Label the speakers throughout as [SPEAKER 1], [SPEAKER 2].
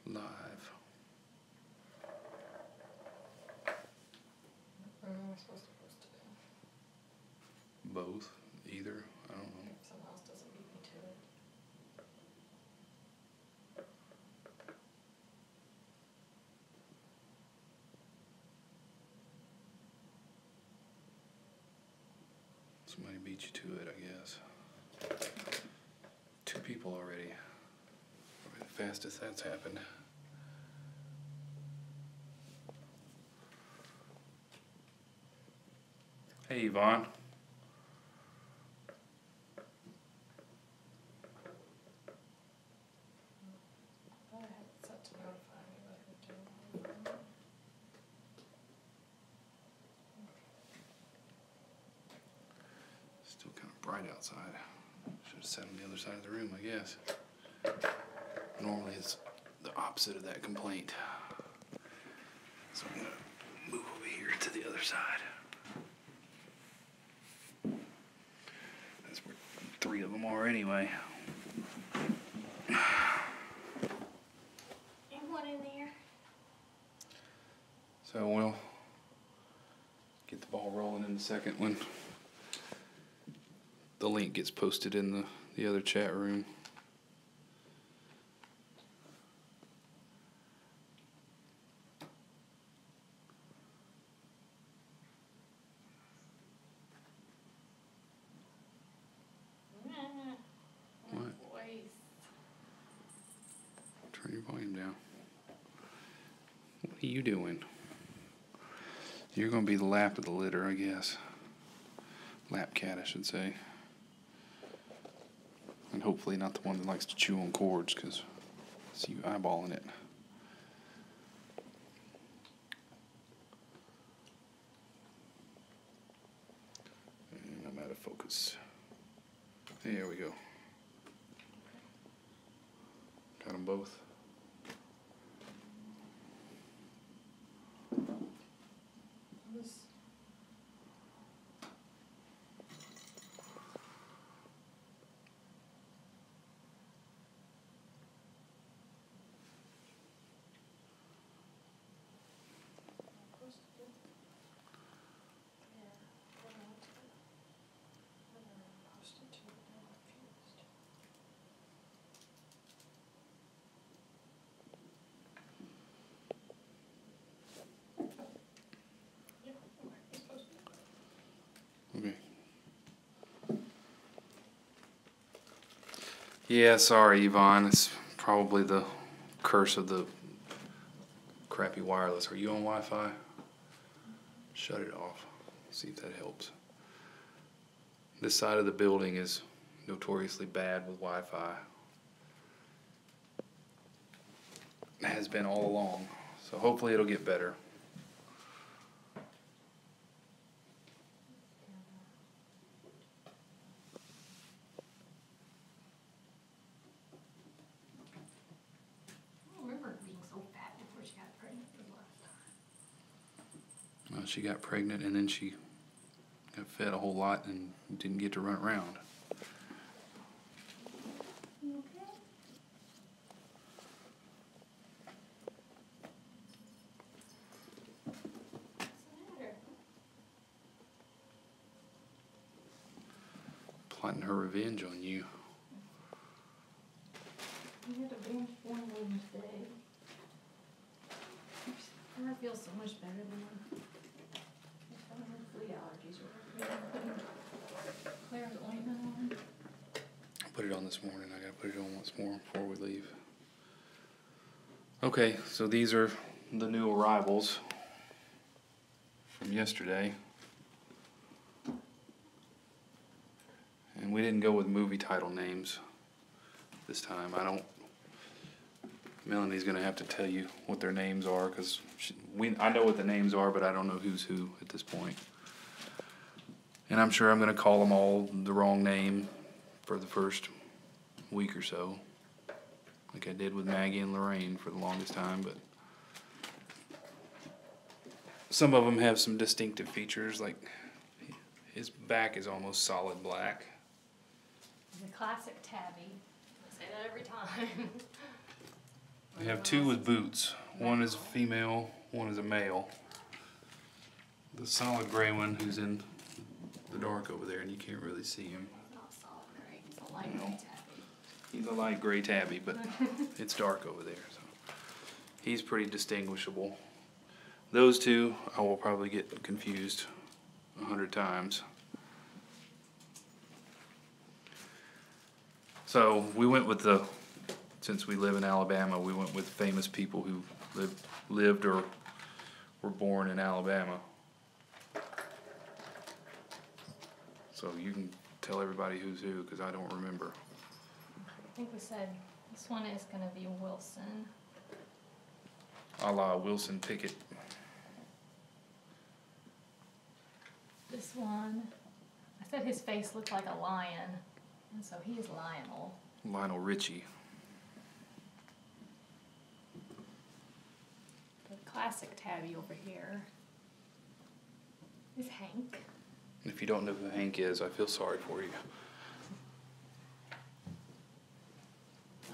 [SPEAKER 1] Live.
[SPEAKER 2] What am I supposed to post today?
[SPEAKER 1] Both. Either. I don't know.
[SPEAKER 2] If someone else doesn't beat me to it.
[SPEAKER 1] Somebody beat you to it, I guess. 2 people already. Probably the fastest that's happened. Hey, Yvonne.
[SPEAKER 2] I had it set to notify me, but it didn't notify me.
[SPEAKER 1] Still kind of bright outside. Should have sat on the other side of the room, I guess. Normally it's the opposite of that complaint. So I'm gonna move over here to the other side. That's where 3 of them are anyway.
[SPEAKER 2] Anyone in there?
[SPEAKER 1] So we'll get the ball rolling in a second when the link gets posted in the other chat room. What?
[SPEAKER 2] Voice.
[SPEAKER 1] Turn your volume down. What are you doing? You're going to be the lap of the litter, I guess. Lap cat, I should say. And hopefully not the one that likes to chew on cords, because I see you eyeballing it. And I'm out of focus. There we go. Got them both. Okay. Yeah, sorry, Yvonne. It's probably the curse of the crappy wireless. Are you on Wi-Fi? Shut it off. See if that helps. This side of the building is notoriously bad with Wi-Fi. It has been all along. So hopefully it'll get better. She got pregnant and then she got fed a whole lot and didn't get to run around.
[SPEAKER 2] You okay? What's the matter?
[SPEAKER 1] Plotting her revenge on you.
[SPEAKER 2] You had to binge one Wednesday. Her feels so much better than one. Food allergies or whatever. Claire's ointment on.
[SPEAKER 1] I put it on this morning. I gotta put it on once more before we leave. Okay, so these are the new arrivals from yesterday. And we didn't go with movie title names this time. Melanie's gonna have to tell you what their names are, because I know what the names are, but I don't know who's who at this point. And I'm sure I'm gonna call them all the wrong name for the first week or so, like I did with Maggie and Lorraine for the longest time. But some of them have some distinctive features, like his back is almost solid black.
[SPEAKER 2] The classic tabby. I say that every time.
[SPEAKER 1] We have two with boots. One is a female, one is a male. The solid gray one who's in the dark over there, and you can't really see him.
[SPEAKER 2] It's not solid gray, it's a light gray tabby.
[SPEAKER 1] He's a light gray tabby, but it's dark over there, so he's pretty distinguishable. Those two, I will probably get confused 100 times. So we went with since we live in Alabama, we went with famous people who lived or were born in Alabama. So you can tell everybody who's who, because I don't remember.
[SPEAKER 2] I think we said this one is going to be Wilson.
[SPEAKER 1] A la Wilson Pickett.
[SPEAKER 2] This one, I said his face looked like a lion, and so he is Lionel.
[SPEAKER 1] Lionel Richie.
[SPEAKER 2] The classic tabby over here is Hank.
[SPEAKER 1] If you don't know who Hank is, I feel sorry for you.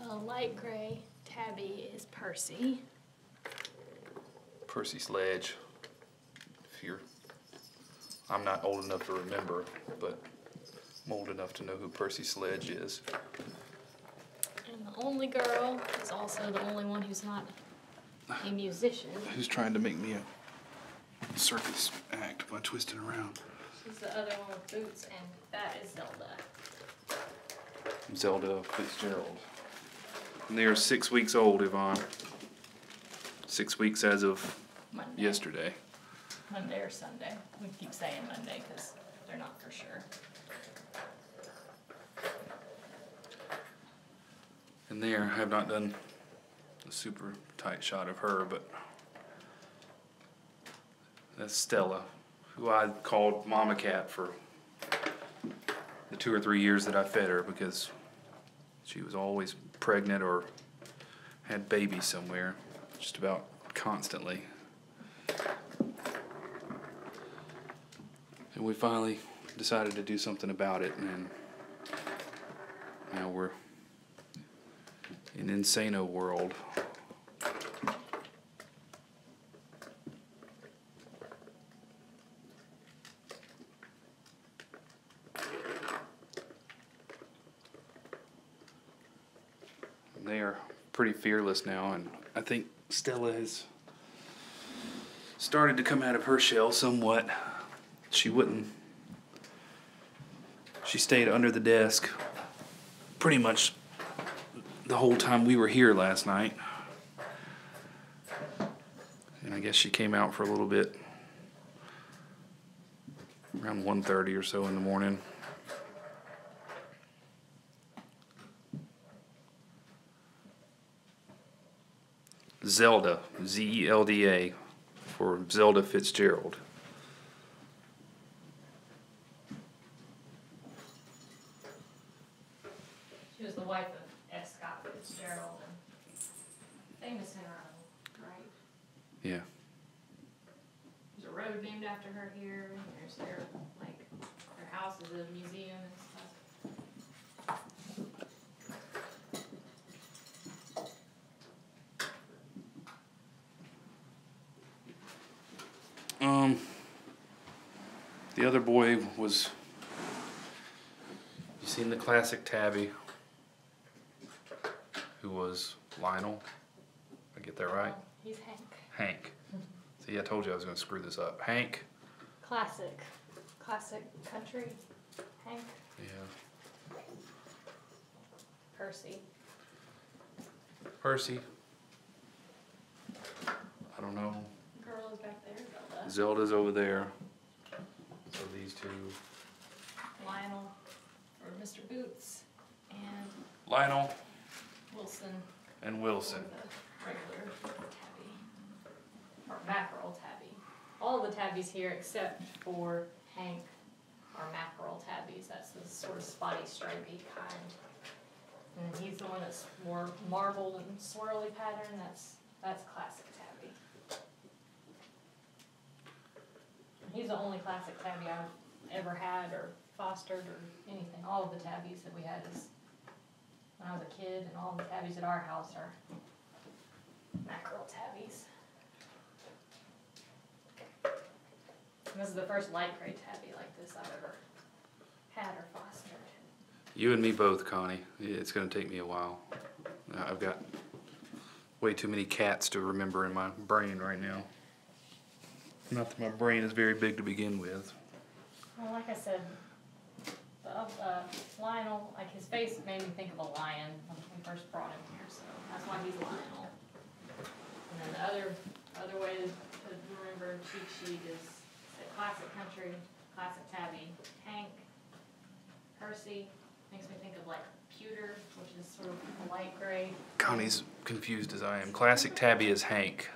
[SPEAKER 2] A light gray tabby is Percy.
[SPEAKER 1] Percy Sledge. I'm not old enough to remember, but I'm old enough to know who Percy Sledge is.
[SPEAKER 2] And the only girl is also the only one who's not a musician.
[SPEAKER 1] Who's trying to make me a circus act by twisting around?
[SPEAKER 2] She's the other one with boots, and that is Zelda.
[SPEAKER 1] Zelda Fitzgerald. And they are 6 weeks old, Yvonne. 6 weeks as of
[SPEAKER 2] Monday.
[SPEAKER 1] yesterday.
[SPEAKER 2] Monday or Sunday. We keep saying Monday because they're not for sure.
[SPEAKER 1] And there, I have not done a super tight shot of her, but that's Stella, who I called Mama Cat for the 2 or 3 years that I fed her, because she was always pregnant or had babies somewhere, just about constantly. And we finally decided to do something about it, and now we're in Insano world. And they are pretty fearless now, and I think Stella has started to come out of her shell somewhat. She stayed under the desk pretty much the whole time we were here last night. And I guess she came out for a little bit around 1:30 or so in the morning. Zelda, Zelda, for Zelda Fitzgerald.
[SPEAKER 2] She was the wife of F. Scott Fitzgerald, and famous in her own right.
[SPEAKER 1] Yeah.
[SPEAKER 2] There's a road named after her here. There's their house is a museum and stuff.
[SPEAKER 1] The other boy was, you seen the classic tabby, who was Lionel? I get that right?
[SPEAKER 2] He's Hank.
[SPEAKER 1] Hank. See, I told you I was going to screw this up. Hank.
[SPEAKER 2] Classic country. Hank.
[SPEAKER 1] Yeah.
[SPEAKER 2] Percy.
[SPEAKER 1] Percy. I don't know.
[SPEAKER 2] Girl is back there, Zelda.
[SPEAKER 1] Zelda's over there. So these two.
[SPEAKER 2] Lionel, or Mr. Boots, and
[SPEAKER 1] Lionel
[SPEAKER 2] Wilson.
[SPEAKER 1] and Wilson.
[SPEAKER 2] The regular tabby. Or mackerel tabby. All the tabbies here except for Hank are mackerel tabbies. That's the sort of spotty, stripy kind. And he's the one that's more marbled and swirly pattern. That's classic tabby. And he's the only classic tabby I've ever had or fostered or anything. All of the tabbies that we had is when I was a kid, and all the tabbies at our house are This is the first light gray tabby like this I've ever had or fostered.
[SPEAKER 1] You and me both, Connie. It's gonna take me a while. I've got way too many cats to remember in my brain right now. Not that my brain is very big to begin with.
[SPEAKER 2] Well, like I said, Lionel, like his face made me think of a lion when we first brought him here, so that's why he's Lionel. And then the other way to remember cheat sheet is classic country, classic tabby, Hank, Percy, makes me think of like pewter, which is sort of a light gray.
[SPEAKER 1] Connie's confused as I am. Classic tabby is Hank.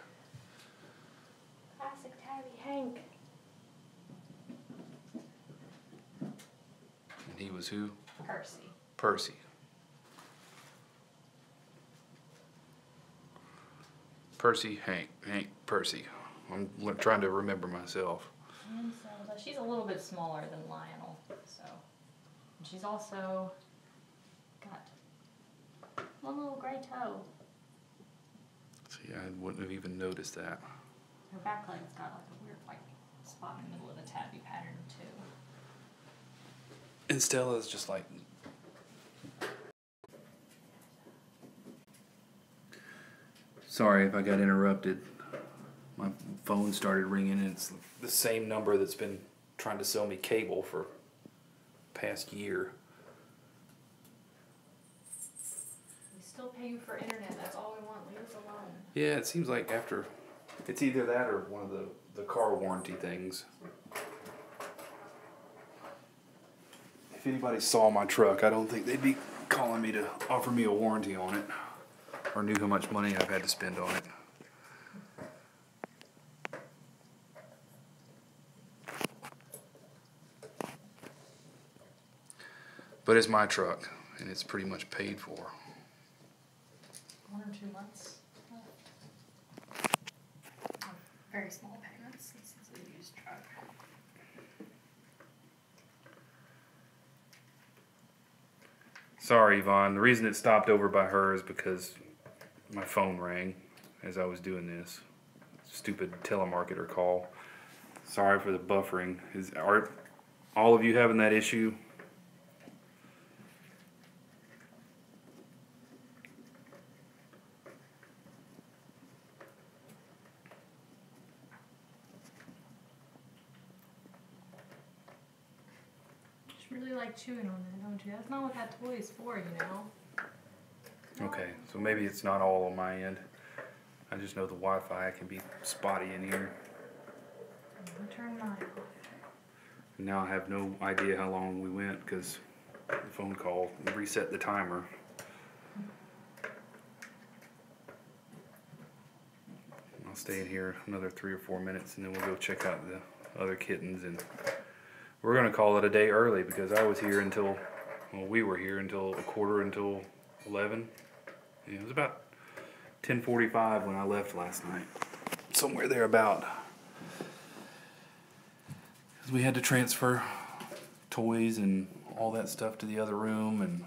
[SPEAKER 2] Classic tabby, Hank.
[SPEAKER 1] And he was who?
[SPEAKER 2] Percy.
[SPEAKER 1] Percy. Percy, Hank, Percy. I'm trying to remember myself.
[SPEAKER 2] And so she's a little bit smaller than Lionel, so. And she's also got one little gray toe.
[SPEAKER 1] See, I wouldn't have even noticed that.
[SPEAKER 2] Her back leg's got like a weird white spot in the middle of the tabby pattern too.
[SPEAKER 1] And Stella's just like... Sorry if I got interrupted. My phone started ringing and it's the same number that's been trying to sell me cable for the past year.
[SPEAKER 2] We still pay you for internet, that's all we want, leave us alone.
[SPEAKER 1] Yeah, it seems like after... It's either that or one of the car warranty things. If anybody saw my truck, I don't think they'd be calling me to offer me a warranty on it. Or knew how much money I've had to spend on it. But it's my truck, and it's pretty much paid for.
[SPEAKER 2] 1 or 2 months left. Very small payments since it's a used truck.
[SPEAKER 1] Sorry, Yvonne. The reason it stopped over by her is because my phone rang as I was doing this. Stupid telemarketer call. Sorry for the buffering. Are all of you having that issue?
[SPEAKER 2] Really like chewing on that, don't you? That's not what that toy is for, you know.
[SPEAKER 1] Okay, so maybe it's not all on my end. I just know the Wi-Fi can be spotty in here.
[SPEAKER 2] I'll turn mine off.
[SPEAKER 1] Now I have no idea how long we went because the phone call reset the timer. I'll stay in here another 3 or 4 minutes and then we'll go check out the other kittens, and we're going to call it a day early because I was here until, well, we were here until 11. Yeah, it was about 10:45 when I left last night. Somewhere thereabout. We had to transfer toys and all that stuff to the other room and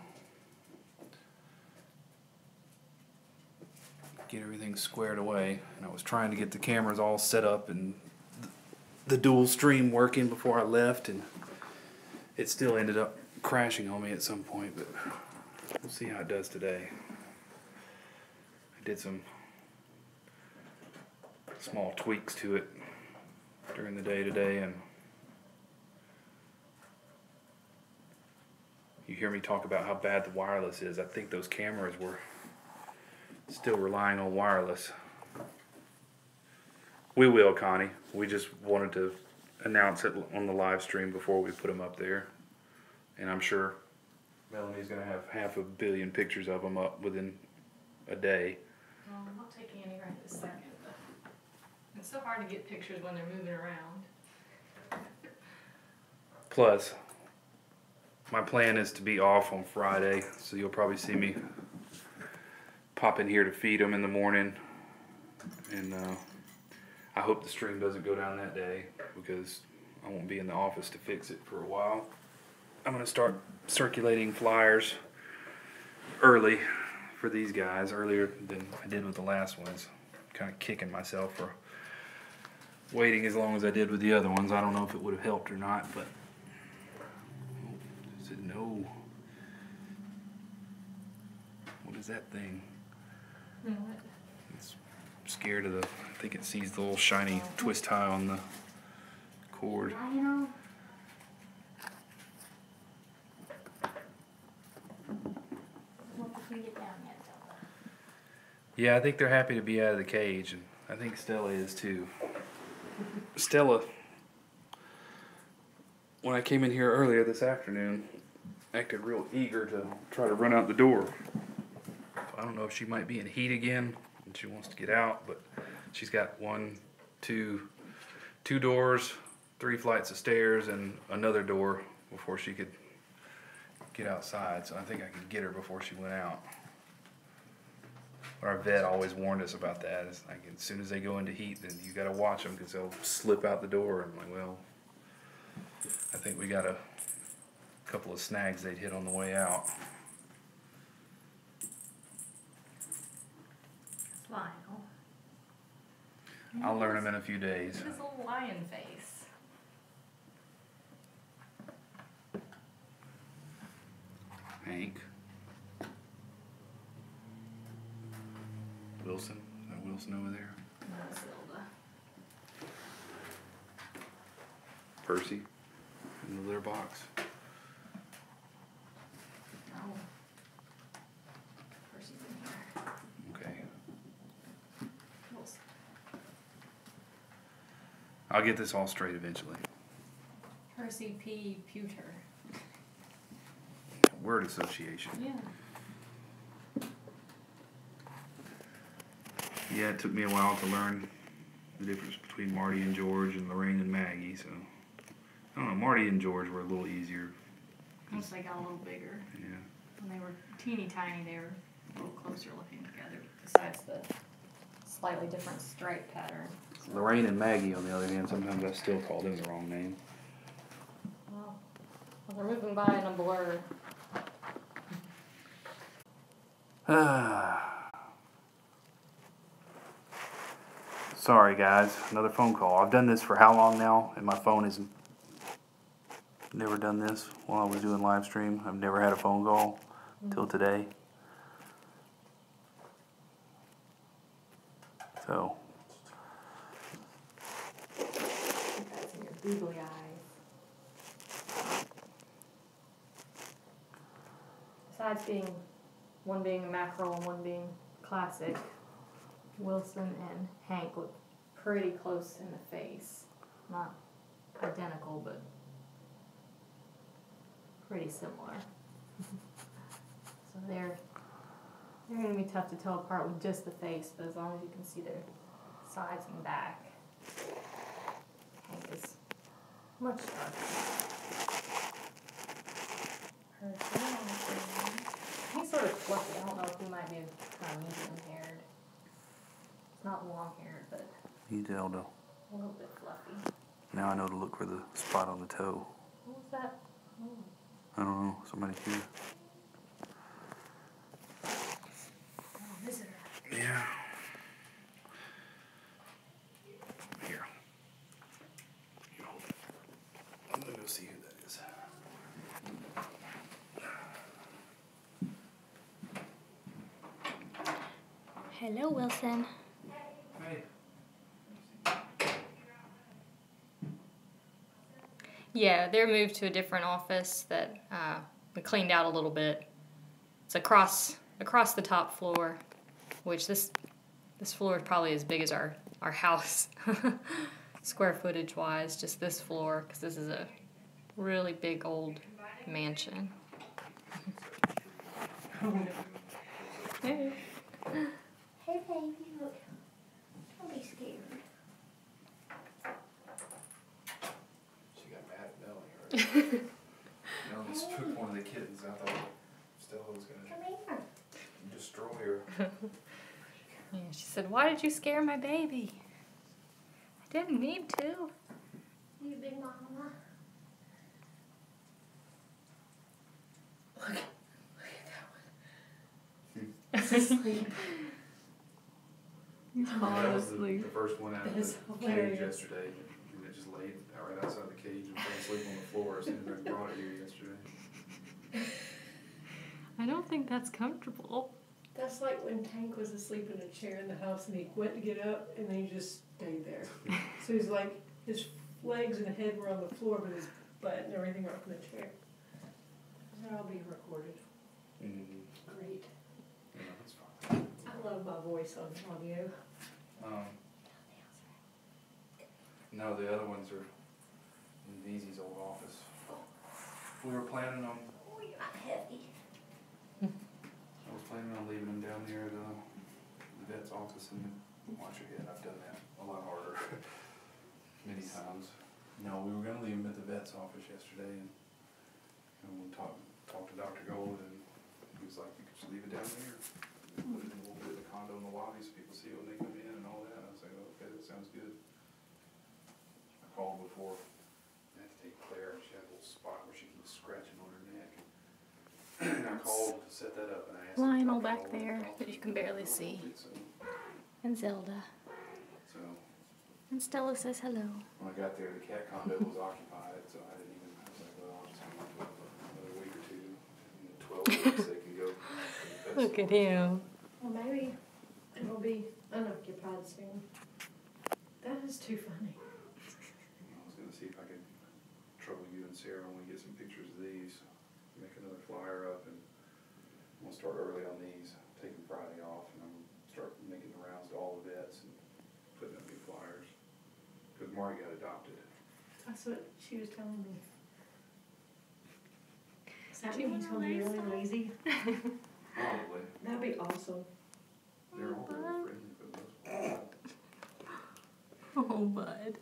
[SPEAKER 1] get everything squared away. And I was trying to get the cameras all set up and the dual stream working before I left, and it still ended up crashing on me at some point, but we'll see how it does today. I did some small tweaks to it during the day today, and you hear me talk about how bad the wireless is. I think those cameras were still relying on wireless. We will, Connie. We just wanted to announce it on the live stream before we put them up there. And I'm sure Melanie's going to have 500 million pictures of them up within a day.
[SPEAKER 2] Well, I'm not taking any right this second, but it's so hard to get pictures when they're moving around.
[SPEAKER 1] Plus, my plan is to be off on Friday, so you'll probably see me pop in here to feed them in the morning. And I hope the stream doesn't go down that day because I won't be in the office to fix it for a while. I'm going to start circulating flyers early for these guys, earlier than I did with the last ones. Kind of kicking myself for waiting as long as I did with the other ones. I don't know if it would have helped or not, but I said no. What is that thing?
[SPEAKER 2] What?
[SPEAKER 1] It's scared of the. I think it sees the little shiny twist tie on the cord.
[SPEAKER 2] Lionel. What if we get down yet, Zelda?
[SPEAKER 1] Yeah, I think they're happy to be out of the cage, and I think Stella is too. Stella, when I came in here earlier this afternoon, acted real eager to try to run out the door. I don't know if she might be in heat again and she wants to get out, but she's got two doors, 3 flights of stairs, and another door before she could get outside. So I think I could get her before she went out. Our vet always warned us about that. It's like as soon as they go into heat, then you got to watch them because they'll slip out the door. I'm like, well, I think we got a couple of snags they'd hit on the way out.
[SPEAKER 2] Lionel.
[SPEAKER 1] I'll learn them in a few days.
[SPEAKER 2] His little lion face.
[SPEAKER 1] Hank. Wilson. Is that Wilson over there?
[SPEAKER 2] That's Zelda.
[SPEAKER 1] Percy. In the litter box.
[SPEAKER 2] Oh. Percy's in here.
[SPEAKER 1] Okay.
[SPEAKER 2] Wilson.
[SPEAKER 1] I'll get this all straight eventually.
[SPEAKER 2] Percy P. Pewter.
[SPEAKER 1] Word association.
[SPEAKER 2] Yeah.
[SPEAKER 1] Yeah, it took me a while to learn the difference between Marty and George and Lorraine and Maggie, so I don't know, Marty and George were a little easier.
[SPEAKER 2] Once they got a little bigger.
[SPEAKER 1] Yeah.
[SPEAKER 2] When they were teeny tiny, they were a little closer looking together, besides the slightly different stripe pattern.
[SPEAKER 1] Lorraine and Maggie, on the other hand, sometimes I still call them the wrong name.
[SPEAKER 2] Well, they're moving by in a blur.
[SPEAKER 1] Sorry guys, another phone call. I've done this for how long now? And my phone has never done this while I was doing live stream. I've never had a phone call till today. So.
[SPEAKER 2] That's in your googly eyes. Besides one being a mackerel and one being classic, Wilson and Hank look pretty close in the face. Not identical, but pretty similar. So they're going to be tough to tell apart with just the face, but as long as you can see their sides and back, Hank is much darker. He's sort of fluffy. I don't know if he might be kind of medium haired. Not long haired, but
[SPEAKER 1] You tell though.
[SPEAKER 2] a little bit fluffy.
[SPEAKER 1] Now I know to look for the spot on the toe.
[SPEAKER 2] What was that? Oh.
[SPEAKER 1] I don't know. Somebody here.
[SPEAKER 2] Oh, visitor.
[SPEAKER 1] Yeah. Here. You hold it. I'm gonna go see who that is.
[SPEAKER 2] Hello, Wilson.
[SPEAKER 1] Hey.
[SPEAKER 2] Yeah, they're moved to a different office that we cleaned out a little bit. It's across the top floor, which this floor is probably as big as our house, square footage wise. Just this floor, because this is a really big old mansion. Hey.
[SPEAKER 3] Hey baby, look. Don't be scared.
[SPEAKER 1] She got mad at Melanie. Melanie took one of the kittens. I thought Stella was gonna
[SPEAKER 3] Come here.
[SPEAKER 1] destroy her.
[SPEAKER 2] Yeah, she said, "Why did you scare my baby?" I didn't mean to.
[SPEAKER 3] You big mama. Look at that one. It's asleep.
[SPEAKER 2] He's
[SPEAKER 1] That
[SPEAKER 2] falling
[SPEAKER 1] was
[SPEAKER 2] asleep.
[SPEAKER 1] the first one out of
[SPEAKER 2] That is
[SPEAKER 1] the cage
[SPEAKER 2] hilarious.
[SPEAKER 1] yesterday, and it just laid right outside the cage and fell asleep on the floor as soon as I brought it here yesterday.
[SPEAKER 2] I don't think that's comfortable.
[SPEAKER 4] That's like when Tank was asleep in a chair in the house and he went to get up and then he just stayed there. So he's like, his legs and head were on the floor, but his butt and everything were up in the chair. That'll be recorded.
[SPEAKER 1] Mm-hmm.
[SPEAKER 4] Great.
[SPEAKER 1] Yeah, that's fine.
[SPEAKER 4] I love my voice on audio.
[SPEAKER 1] No, the other ones are in Veezy's old office. We were planning on,
[SPEAKER 3] Oh, you're heavy.
[SPEAKER 1] I was planning on leaving them down there at the vet's office and watch your head. I've done that a lot harder, many times. No, we were gonna leave them at the vet's office yesterday and we talked to Dr. Gold and he was like, you could just leave it down there. Put it in a little bit of the condo in the lobby so people see it when they come in and all that. And I was like, oh, okay, that sounds good. I called before. I had to take Claire, she had a little spot where she keeps scratching on her neck. And I called to set that up and I asked
[SPEAKER 2] Lionel
[SPEAKER 1] Dr.
[SPEAKER 2] back
[SPEAKER 1] Gold to
[SPEAKER 2] there
[SPEAKER 1] talk
[SPEAKER 2] that
[SPEAKER 1] to
[SPEAKER 2] you
[SPEAKER 1] me
[SPEAKER 2] can barely
[SPEAKER 1] about
[SPEAKER 2] see.
[SPEAKER 1] it,
[SPEAKER 2] And Zelda.
[SPEAKER 1] So
[SPEAKER 2] And Stella says hello.
[SPEAKER 1] when I got there, the cat condo was occupied, so I didn't even, I was like, well, I'll just hang on to it for another week or two. In 12 weeks they can go. to the vet
[SPEAKER 2] Look at
[SPEAKER 1] store.
[SPEAKER 2] him.
[SPEAKER 4] Well, maybe it'll be unoccupied soon. That is too funny.
[SPEAKER 1] I was gonna see if I could trouble you and Sarah when we get some pictures of these, make another flyer up, and we'll start early on these, taking Friday off, and I'm gonna start making the rounds to all the vets and putting up new flyers. Cause Mari got adopted.
[SPEAKER 4] That's what she was telling me. Does that
[SPEAKER 2] Do you
[SPEAKER 4] mean he's
[SPEAKER 2] wanna
[SPEAKER 4] gonna be
[SPEAKER 2] lay
[SPEAKER 4] really
[SPEAKER 2] some?
[SPEAKER 4] lazy?
[SPEAKER 1] Probably.
[SPEAKER 4] That'd be awesome.
[SPEAKER 1] They're all really friendly for the most part.
[SPEAKER 2] Oh, bud.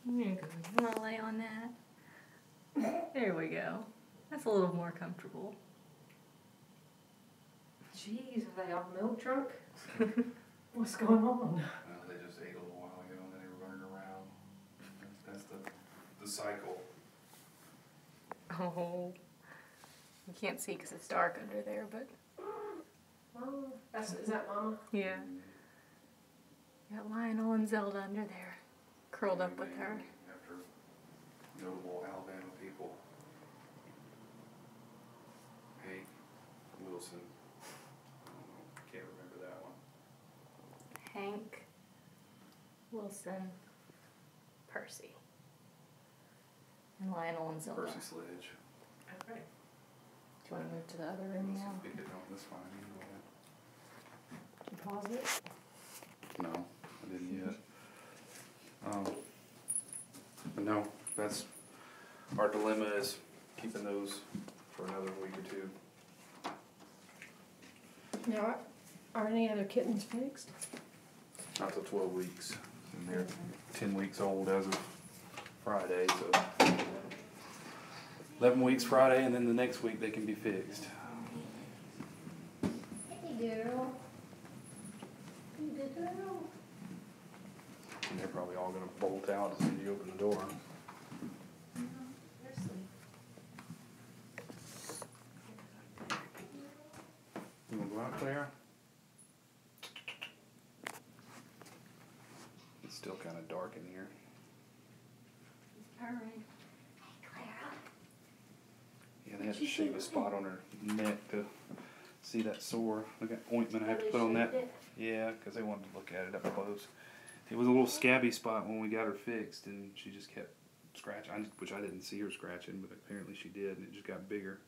[SPEAKER 2] There you go. You want to lay on that? There we go. That's a little more comfortable.
[SPEAKER 4] Jeez, are they on milk drunk? What's going on?
[SPEAKER 1] Well, they just ate a little while ago and then they were running around. That's the cycle.
[SPEAKER 2] Oh. You can't see because it's dark under there, but
[SPEAKER 4] Oh, is that Mama?
[SPEAKER 2] yeah. Got Lionel and Zelda under there, curled up with her.
[SPEAKER 1] After notable Alabama people. Hank Wilson. I don't know, can't remember that one.
[SPEAKER 2] Hank, Wilson, Percy, and Lionel and Zelda.
[SPEAKER 1] Percy Sledge.
[SPEAKER 4] Okay.
[SPEAKER 2] Do you want to move to the other room now?
[SPEAKER 1] Pick it up, that's fine. You
[SPEAKER 4] You pause it?
[SPEAKER 1] go ahead. No, I didn't yet. But no, that's, our dilemma is keeping those for another week or two.
[SPEAKER 4] Now, are any other kittens fixed?
[SPEAKER 1] Not till 12 weeks, and they're 10 weeks old as of Friday, so 11 weeks Friday, and then the next week they can be fixed.
[SPEAKER 3] Hey, girl. You good girl.
[SPEAKER 1] And they're probably all gonna bolt out as soon as you open the door.
[SPEAKER 3] They're asleep.
[SPEAKER 1] You wanna go out, Clara? It's still kinda dark in here.
[SPEAKER 2] Alright.
[SPEAKER 3] Hey, Clara.
[SPEAKER 1] Yeah, they had to shave a spot on her neck to see that sore. Look at ointment I have to put on that. Yeah, because they wanted to look at it up close. It was a little scabby spot when we got her fixed, and she just kept scratching, which I didn't see her scratching, but apparently she did, and it just got bigger.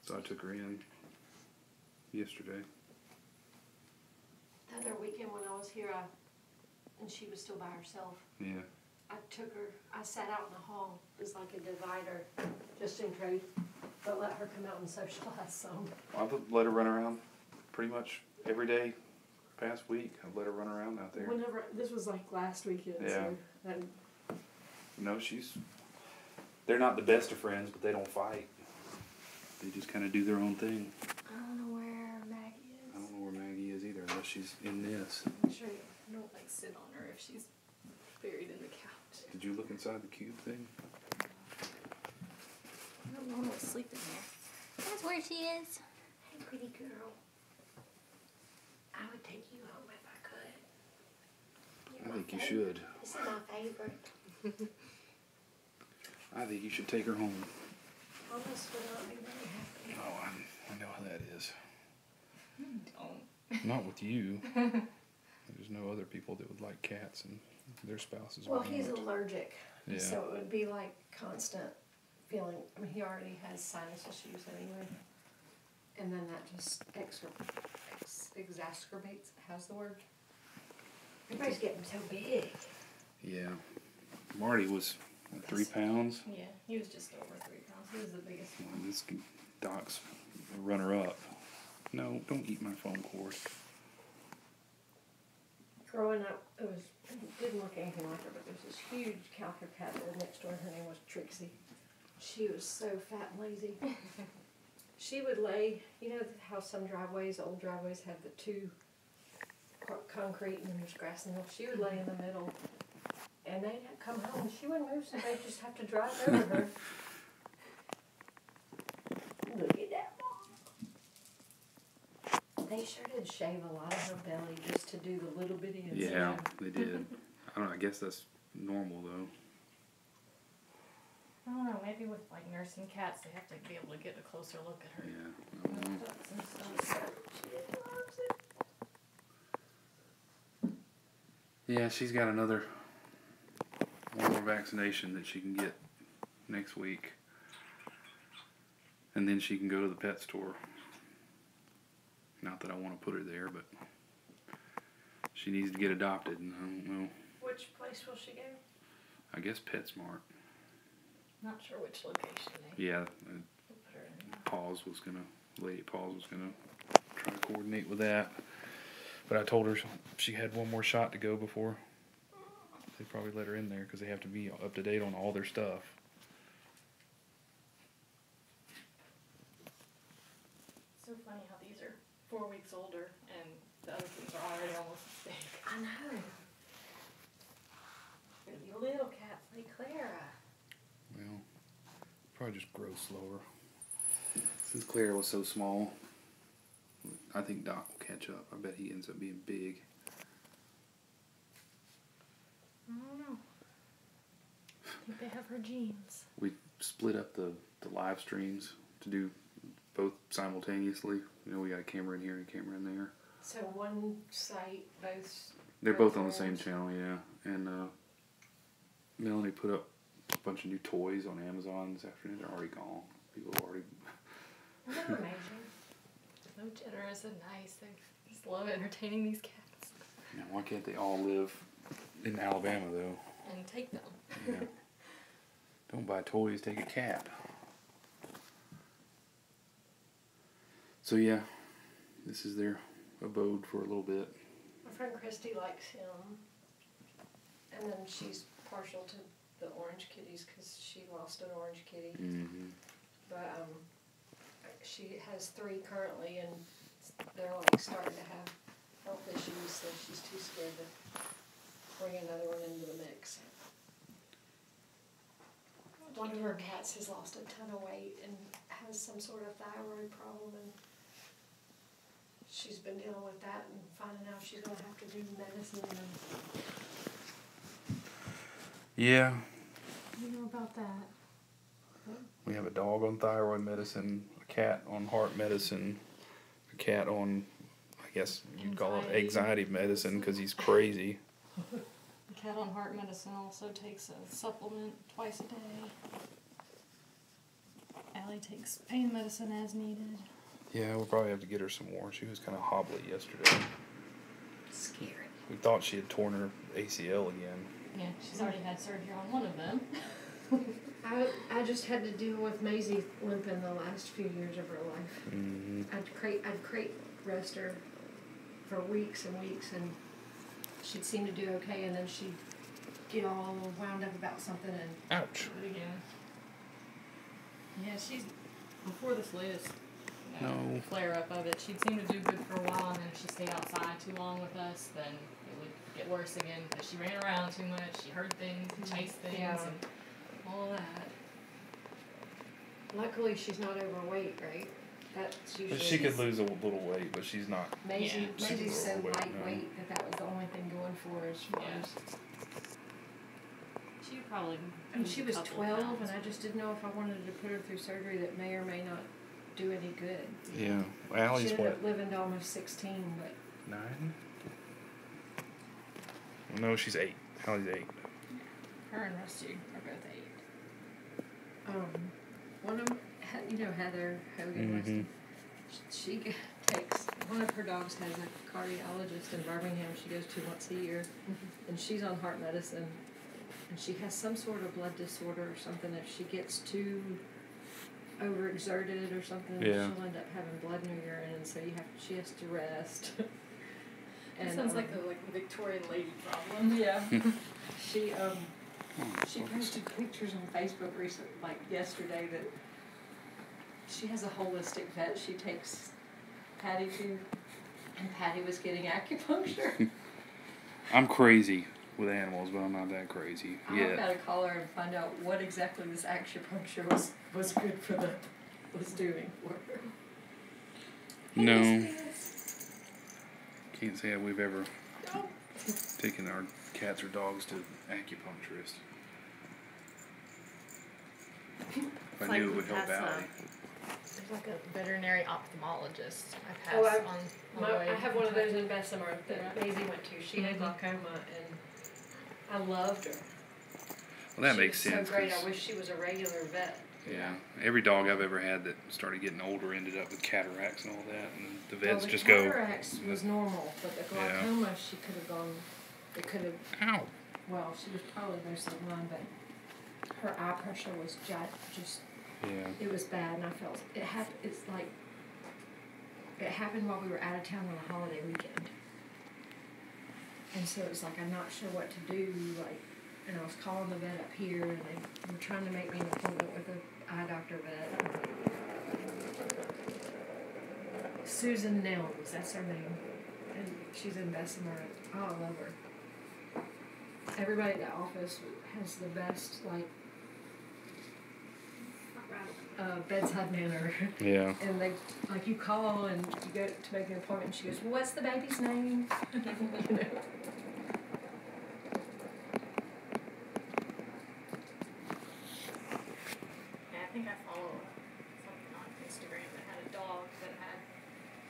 [SPEAKER 1] So I took her in yesterday.
[SPEAKER 5] The other weekend when I was here, and she was still by herself,
[SPEAKER 1] Yeah.
[SPEAKER 5] I took her, I sat out in the hall, it was like a divider, just in case, but let her come out and socialize some.
[SPEAKER 1] I've let her run around pretty much every day past week. I've let her run around out there.
[SPEAKER 4] Whenever, this was like last weekend,
[SPEAKER 1] Yeah.
[SPEAKER 4] so. And
[SPEAKER 1] No, they're not the best of friends, but they don't fight. They just kind of do their own thing.
[SPEAKER 2] I don't know where Maggie
[SPEAKER 1] I
[SPEAKER 2] is.
[SPEAKER 1] don't know where Maggie is either, unless she's in this.
[SPEAKER 2] I'm sure you don't like sit on her if she's buried in the couch.
[SPEAKER 1] Did you look inside the cube thing?
[SPEAKER 2] I don't know what's sleeping there. That's where she is.
[SPEAKER 3] Hey, pretty girl.
[SPEAKER 1] think you should.
[SPEAKER 3] This is my favorite.
[SPEAKER 1] I think you should take her home.
[SPEAKER 5] Thomas would not be very happy.
[SPEAKER 1] Oh, I know how that is.
[SPEAKER 2] Don't.
[SPEAKER 1] Not with you. There's no other people that would like cats and their spouses.
[SPEAKER 5] Well,
[SPEAKER 1] would
[SPEAKER 5] he's
[SPEAKER 1] not.
[SPEAKER 5] allergic,
[SPEAKER 1] Yeah.
[SPEAKER 5] so it would be like constant feeling. I mean, he already has sinus issues anyway, and then that just exacerbates. How's the word?
[SPEAKER 3] Everybody's getting so big.
[SPEAKER 1] Yeah. Marty was what, 3 pounds.
[SPEAKER 2] Yeah, he was just over 3 pounds. He was the biggest one.
[SPEAKER 1] This Doc's runner up. No, don't eat my phone cord.
[SPEAKER 5] Growing up, it didn't look anything like her, but there was this huge calico cat that lived next door, and her name was Trixie. She was so fat and lazy. She would lay, you know how some driveways, old driveways, have the 2 concrete and then there's grass in the middle. She would lay in the middle, and they'd come home, and she wouldn't move, so they'd just have to drive over her. Look at that. They sure did shave a lot of her belly just to do the little bitty incision.
[SPEAKER 1] Yeah, they did. I don't know. I guess that's normal though.
[SPEAKER 2] I don't know, maybe with like nursing cats, they have to be able to get a closer look at her.
[SPEAKER 1] Yeah. I don't know.
[SPEAKER 2] Butts and stuff.
[SPEAKER 1] Yeah, she's got one more vaccination that she can get next week. And then she can go to the pet store. Not that I want to put her there, but she needs to get adopted, and I don't know.
[SPEAKER 5] Which place will she go?
[SPEAKER 1] I guess PetSmart.
[SPEAKER 2] Not sure which location they
[SPEAKER 1] Yeah,
[SPEAKER 2] put her in.
[SPEAKER 1] Lady Paws was gonna try to coordinate with that. But I told her she had one more shot to go before they probably let her in there because they have to be up to date on all their stuff.
[SPEAKER 2] It's so funny how these are 4 weeks older and the other things are already almost as big.
[SPEAKER 5] I know. You little cat, like Clara.
[SPEAKER 1] Well, probably just grow slower. Since Clara was so small, I think Doc will catch up. I bet he ends up being big.
[SPEAKER 2] I don't know. I think they have her genes.
[SPEAKER 1] We split up the live streams to do both simultaneously. You know, we got a camera in here and a camera in there.
[SPEAKER 5] So one site, both.
[SPEAKER 1] They're both on the same channel, yeah. And Melanie put up a bunch of new toys on Amazon this afternoon. They're already gone. People have already.
[SPEAKER 5] Isn't that amazing?
[SPEAKER 2] So generous and nice. They just love entertaining these cats.
[SPEAKER 1] Now, why can't they all live in Alabama though?
[SPEAKER 2] And take them.
[SPEAKER 1] Yeah. Don't buy toys, take a cat. So yeah, this is their abode for a little bit.
[SPEAKER 5] My friend Christy likes him, and then she's partial to the orange kitties because she lost an orange kitty.
[SPEAKER 1] Mm-hmm.
[SPEAKER 5] But she has 3 currently, and they're like starting to have health issues, so she's too scared to bring another one into the mix. One of her cats has lost a ton of weight and has some sort of thyroid problem, and she's been dealing with that and finding out she's going to have to do medicine. And
[SPEAKER 1] Yeah,
[SPEAKER 2] You know about that?
[SPEAKER 1] we have a dog on thyroid medicine, a cat on heart medicine, a cat on, I guess you'd call it anxiety medicine because he's crazy.
[SPEAKER 2] The cat on heart medicine also takes a supplement twice a day. Allie takes pain medicine as needed.
[SPEAKER 1] Yeah, we'll probably have to get her some more. She was kind of hobbly yesterday.
[SPEAKER 5] scary.
[SPEAKER 1] We thought she had torn her ACL again.
[SPEAKER 2] Yeah, she's already had surgery on one of them.
[SPEAKER 5] I just had to deal with Maisie limping the last few years of her life.
[SPEAKER 1] Mm-hmm.
[SPEAKER 5] I'd crate rest her for weeks and weeks, and she'd seem to do okay, and then she'd get all wound up about something and
[SPEAKER 1] Ouch.
[SPEAKER 2] Do it again. Yeah, she's before this latest
[SPEAKER 1] No.
[SPEAKER 2] flare up of it. She'd seem to do good for a while, and then if she stayed outside too long with us, then it would get worse again because she ran around too much. She heard things, and chased things,
[SPEAKER 5] Yeah.
[SPEAKER 2] and all that.
[SPEAKER 5] luckily she's not overweight, right? That's
[SPEAKER 1] But
[SPEAKER 5] usually.
[SPEAKER 1] she could lose a little weight, but she's not.
[SPEAKER 5] Maisie,
[SPEAKER 2] Yeah.
[SPEAKER 5] Maisie's so
[SPEAKER 1] Overweight,
[SPEAKER 5] lightweight that was the only thing going for her as far
[SPEAKER 2] Yeah.
[SPEAKER 5] as.
[SPEAKER 2] She probably.
[SPEAKER 5] And she was
[SPEAKER 2] a couple
[SPEAKER 5] 12, and
[SPEAKER 2] pounds.
[SPEAKER 5] I just didn't know if I wanted to put her through surgery that may or may not do any good.
[SPEAKER 1] Yeah.
[SPEAKER 5] She
[SPEAKER 1] Allie's
[SPEAKER 5] ended
[SPEAKER 1] what?
[SPEAKER 5] up living to almost 16, but
[SPEAKER 1] 9? No, she's 8. Allie's 8.
[SPEAKER 2] Her and Rusty are both 8.
[SPEAKER 5] one of them, you know, Heather Hogan,
[SPEAKER 1] Mhm.
[SPEAKER 5] she takes, one of her dogs has a cardiologist in Birmingham she goes to once a year, and she's on heart medicine, and she has some sort of blood disorder or something. If she gets too overexerted or something,
[SPEAKER 1] Yeah.
[SPEAKER 5] she'll end up having blood in her urine, and so she has to rest.
[SPEAKER 2] That sounds like a Victorian lady problem.
[SPEAKER 5] Yeah. She posted pictures on Facebook like yesterday, that she has a holistic vet she takes Patty to, and Patty was getting acupuncture.
[SPEAKER 1] I'm crazy with animals, but I'm not that crazy
[SPEAKER 5] I've
[SPEAKER 1] yet.
[SPEAKER 5] got to call her and find out what exactly this acupuncture was good for was doing for her.
[SPEAKER 1] No. Can't say that we've ever taken our cats or dogs to acupuncturist. If I knew it would help Allie.
[SPEAKER 2] There's like a veterinary ophthalmologist I pass
[SPEAKER 5] Oh,
[SPEAKER 2] on the way.
[SPEAKER 5] I have one of those in Bessemer that Maisie went to. She had glaucoma, and I loved her.
[SPEAKER 1] Well, that
[SPEAKER 5] She
[SPEAKER 1] makes
[SPEAKER 5] was
[SPEAKER 1] sense.
[SPEAKER 5] so great.
[SPEAKER 1] 'Cause,
[SPEAKER 5] I wish she was a regular vet.
[SPEAKER 1] yeah, every dog I've ever had that started getting older ended up with cataracts and all that, and the vets
[SPEAKER 5] Well,
[SPEAKER 1] just
[SPEAKER 5] the
[SPEAKER 1] go.
[SPEAKER 5] cataracts was normal, but the
[SPEAKER 1] Yeah.
[SPEAKER 5] glaucoma, she could have gone. It could have.
[SPEAKER 1] Ow.
[SPEAKER 5] Well, she was probably mostly blind, but her eye pressure was just.
[SPEAKER 1] Yeah.
[SPEAKER 5] It was bad, and I felt it happened. It's like it happened while we were out of town on a holiday weekend, and so it's like I'm not sure what to do. Like, and I was calling the vet up here, and they were trying to make me an appointment with an eye doctor vet. Susan Nelms, that's her name, and she's in Bessemer. Oh, I love her. Everybody at the office has the best bedside manner.
[SPEAKER 1] Yeah.
[SPEAKER 5] And they, like, you call and you go to make an appointment, and she goes, well, what's the baby's name? You know?
[SPEAKER 2] Yeah, I think I follow something on Instagram that had a dog that had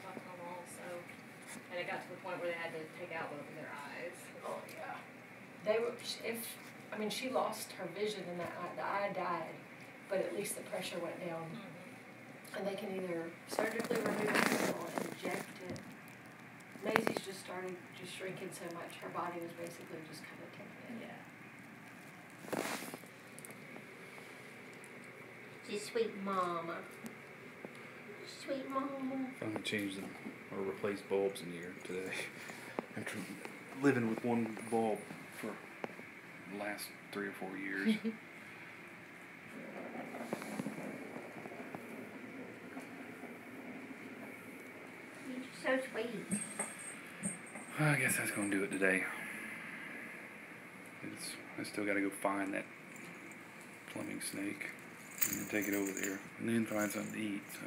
[SPEAKER 2] glaucoma also, and it got to the point where they had to take out both of their eyes.
[SPEAKER 5] Oh, yeah. They were, she lost her vision in that eye. The eye died, but at least the pressure went down. And they can either surgically remove it or inject it. Maisie's just started just shrinking so much, her body was basically just kind of taking it.
[SPEAKER 2] Yeah.
[SPEAKER 3] She's sweet mama. Sweet mama.
[SPEAKER 1] Finally changed them or replaced bulbs in here today. After living with one bulb for the last 3 or 4 years.
[SPEAKER 3] You're so sweet.
[SPEAKER 1] I guess that's gonna do it today. I still gotta go find that plumbing snake and then take it over there and then find something to eat. So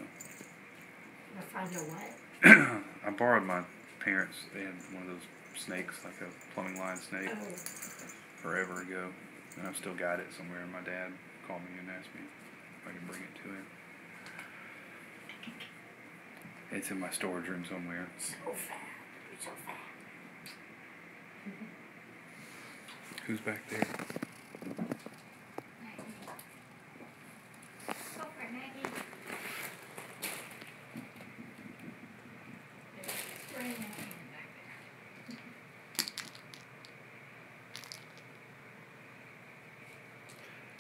[SPEAKER 5] I find a what?
[SPEAKER 1] I borrowed my parents. They had one of those snakes, like a plumbing line snake,
[SPEAKER 5] Oh.
[SPEAKER 1] forever ago, and I've still got it somewhere. And my dad called me and asked me if I could bring it to him. It's in my storage room somewhere.
[SPEAKER 3] So fat. You're so fat.
[SPEAKER 1] Who's back there?
[SPEAKER 3] Go for it, Maggie. Bring it back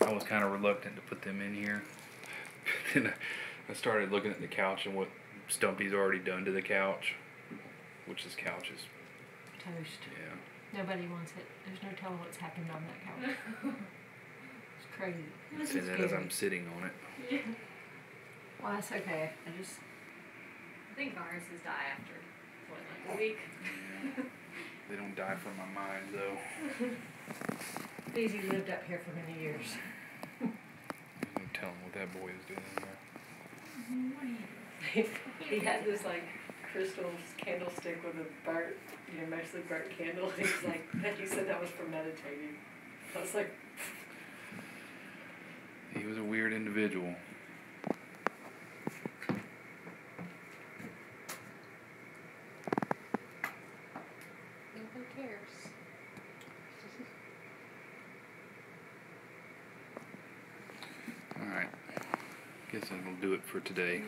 [SPEAKER 1] I was kind of reluctant to put them in here. Then I started looking at the couch and what Stumpy's already done to the couch, which this couch is,
[SPEAKER 5] Toast.
[SPEAKER 1] yeah.
[SPEAKER 5] Nobody wants it. There's no telling what's happened on that couch. It's crazy.
[SPEAKER 1] I say that as I'm sitting on it.
[SPEAKER 5] Well, that's okay.
[SPEAKER 2] I think viruses die after, what, like a week?
[SPEAKER 1] Yeah. They don't die from my mind though.
[SPEAKER 5] Daisy lived up here for many years.
[SPEAKER 1] There's no telling what that boy is doing in there.
[SPEAKER 5] He had this like crystal candlestick with a burnt, mostly burnt candle. He was like, he said that was for meditating. I was like,
[SPEAKER 1] He was a weird individual.
[SPEAKER 2] Nobody cares.
[SPEAKER 1] Alright. Guess that'll do it for today.